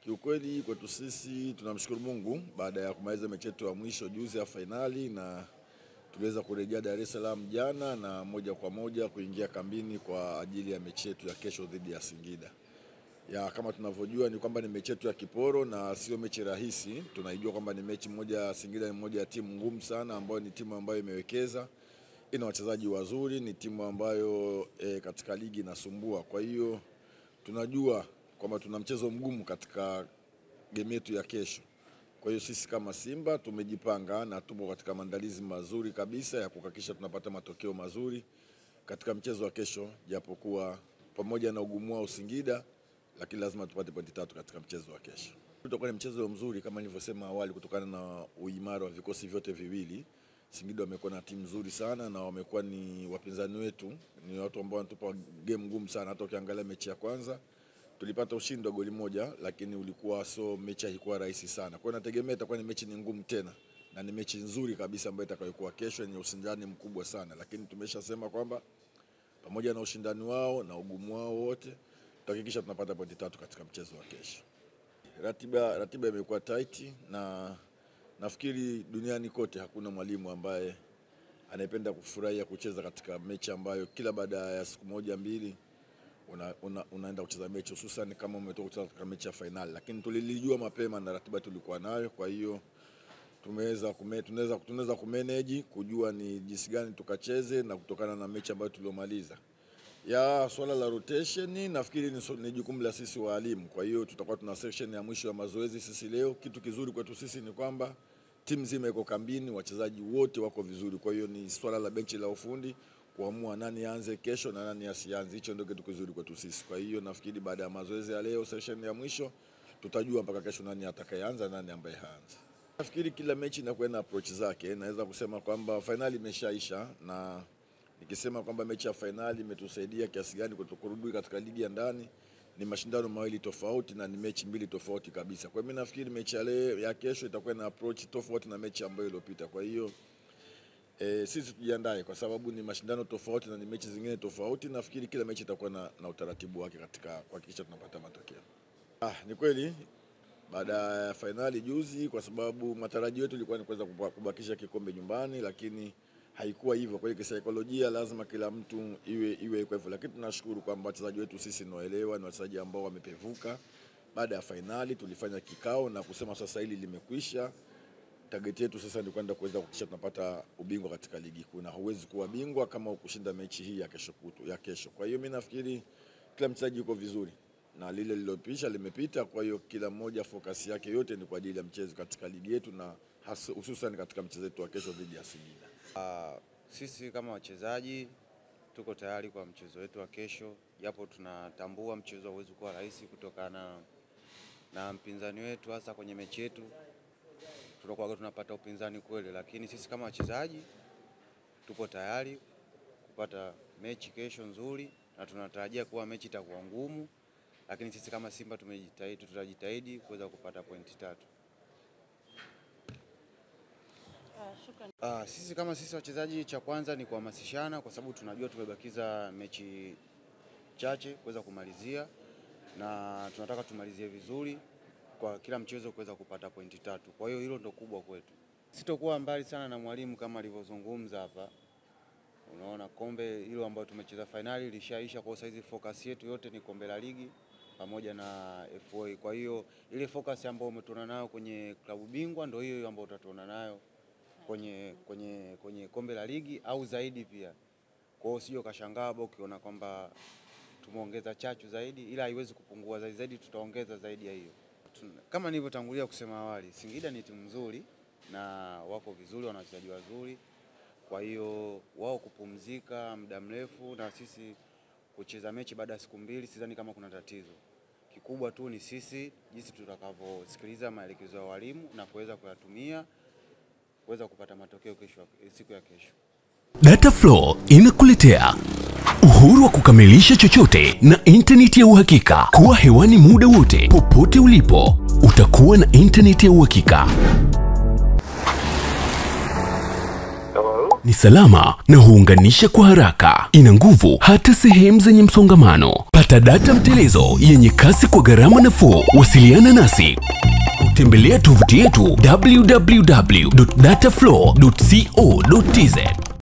Kiukweli kwetu sisi tunamshukuru Mungu baada ya kumaliza mechi yetu ya mwisho juzi ya finali, na tuliweza kurejea Dar es Salaam jana na moja kwa moja kuingia kambini kwa ajili ya mechi yetu ya kesho dhidi ya Singida. Kama tunavyojua ni kwamba ni mechi yetu ya kiporo na sio mechi rahisi. Tunaijua kwamba ni mechi moja, Singida ni moja ya timu ngumu sana, ambayo ni timu ambayo imewekeza, ina wachezaji wazuri, ni timu ambayo katika ligi inasumbua. Kwa hiyo tunajua kwamba tuna mchezo mgumu katika game yetu ya kesho. Kwa hiyo sisi kama Simba tumejipanga na tupo katika maandalizi mazuri kabisa ya kuhakikisha tunapata matokeo mazuri katika mchezo wa kesho, japokuwa pamoja na ugumu wa Singida, lakini lazima tupate pointi 3 katika mchezo wa kesho. Tutakuwa ni mchezo mzuri kama nilivyosema awali, kutokana na uimara wa vikosi vyote viwili. Singida wamekuwa na timu nzuri sana na wamekuwa ni wapinzani wetu, ni watu ambao wanatupa game ngumu sana. Hata ukiangalia mechi ya kwanza tulipata ushindi wa goli moja, lakini ulikuwa mechi haikuwa rahisi sana. Kwa hiyo nategemea itakuwa ni mechi ngumu tena, na ni mechi nzuri kabisa ambayo itakayokuwa kesho yenye ushindani mkubwa sana. Lakini tumeshasema kwamba pamoja na ushindani wao na ugumu wao wote, tutahakikisha tunapata pointi 3 katika mchezo wa kesho. Ratiba imekuwa tight, na nafikiri duniani kote hakuna mwalimu ambaye anayependa kufurahia kucheza katika mechi ambayo kila baada ya siku moja mbili unaenda kucheza mechi, hususan kama umetoka kucheza katika mechi ya finali. Lakini tulilijua mapema na ratiba tulikuwa nayo, kwa hiyo tunaweza kumanage, kujua ni jinsi gani tukacheze na kutokana na mechi ambayo tuliomaliza. Swala la rotation nafikiri ni jukumu la sisi walimu. Kwa hiyo tutakuwa tuna section ya mwisho ya mazoezi sisi leo. Kitu kizuri kwetu sisi ni kwamba timu nzima iko kambini, wachezaji wote wako vizuri. Kwa hiyo ni swala la benchi la ufundi kuamua nani aanze kesho na nani asianze. Hicho ndio kitu kizuri kwetu sisi. Kwa hiyo nafikiri baada ya mazoezi ya leo, session ya mwisho, tutajua mpaka kesho nani atakayeanza nani ambaye haanza. Nafikiri kila mechi inakuwa na approach zake. Naweza kusema kwamba finali imeshaisha, na nikisema kwamba mechi ya finali imetusaidia kiasi gani kutokurudi katika ligi ya ndani, ni mashindano mawili tofauti na ni mechi mbili tofauti kabisa. Kwa hiyo mimi nafikiri mechi ya leo ya kesho itakuwa na approach tofauti na mechi ambayo iliyopita. Kwa hiyo sisi tujiandae kwa sababu ni mashindano tofauti na ni mechi zingine tofauti. Nafikiri kila mechi itakuwa na utaratibu wake katika kuhakikisha tunapata matokeo. Ni kweli baada ya finali juzi, kwa sababu matarajio yetu ilikuwa ni kuweza kubakisha kikombe nyumbani, lakini haikuwa hivyo. Kwa hiyo kisaikolojia lazima kila mtu iwe hivyo, lakini tunashukuru kwamba wachezaji wetu sisi tunaelewa, ni wachezaji ambao wamepevuka. Baada ya finali tulifanya kikao na kusema sasa hili limekwisha. Target yetu sasa ni kwenda kuweza kuhakikisha tunapata ubingwa katika ligi kuu, na huwezi kuwa bingwa kama ukushinda mechi hii ya kesho. Kwa hiyo mimi nafikiri kila mchezaji yuko vizuri na lile lilopisha limepita. Kwa hiyo kila mmoja focus yake yote ni kwa ajili ya mchezo katika ligi yetu, na hususan katika mchezo wetu wa kesho dhidi ya Singida. Sisi kama wachezaji tuko tayari kwa mchezo wetu wa kesho, japo tunatambua mchezo hauwezi kuwa rahisi kutokana na mpinzani wetu, hasa kwenye mechi yetu tutakuwa tunapata upinzani kweli, lakini sisi kama wachezaji tupo tayari kupata mechi kesho nzuri, na tunatarajia kuwa mechi itakuwa ngumu, lakini sisi kama Simba tutajitahidi kuweza kupata pointi 3. Sisi wachezaji, cha kwanza ni kuhamasishana, kwa sababu tunajua tumebakiza mechi chache kuweza kumalizia, na tunataka tumalizie vizuri kwa kila mchezo kuweza kupata pointi 3. Kwa hiyo hilo ndio kubwa kwetu. Sitokuwa mbali sana na mwalimu kama alivyozungumza hapa. Unaona kombe hilo ambalo tumecheza finali lishaisha, kwa saizi focus yetu yote ni kombe la ligi pamoja na FA. Kwa hiyo ile focus ambayo umetuona nayo kwenye klabu bingwa ndio hiyo ambayo utatuona nayo kwenye kombe la ligi au zaidi pia. Kwa hiyo sio kashangaa ukiona kwamba tumeongeza chachu zaidi, ila haiwezi kupungua zaidi, tutaongeza zaidi ya hiyo. Kama nilivyotangulia kusema awali, Singida ni timu nzuri na wako vizuri, wana wachezaji wazuri. Kwa hiyo wao kupumzika muda mrefu na sisi kucheza mechi baada ya siku mbili, sidhani kama kuna tatizo. Kikubwa tu ni sisi jinsi tutakavyosikiliza maelekezo ya walimu na kuweza kuyatumia kuweza kupata matokeo siku ya kesho. Dataflow inakuletea uhuru wa kukamilisha chochote na internet ya uhakika. Kuwa hewani muda wote, popote ulipo, utakuwa na internet ya uhakika. Ni salama na huunganisha kwa haraka. Ina nguvu hata sehemu zenye msongamano. Pata data mtelezo yenye kasi kwa gharama nafuu. Wasiliana nasi. Tembelea tovuti yetu www.dataflow.co.tz.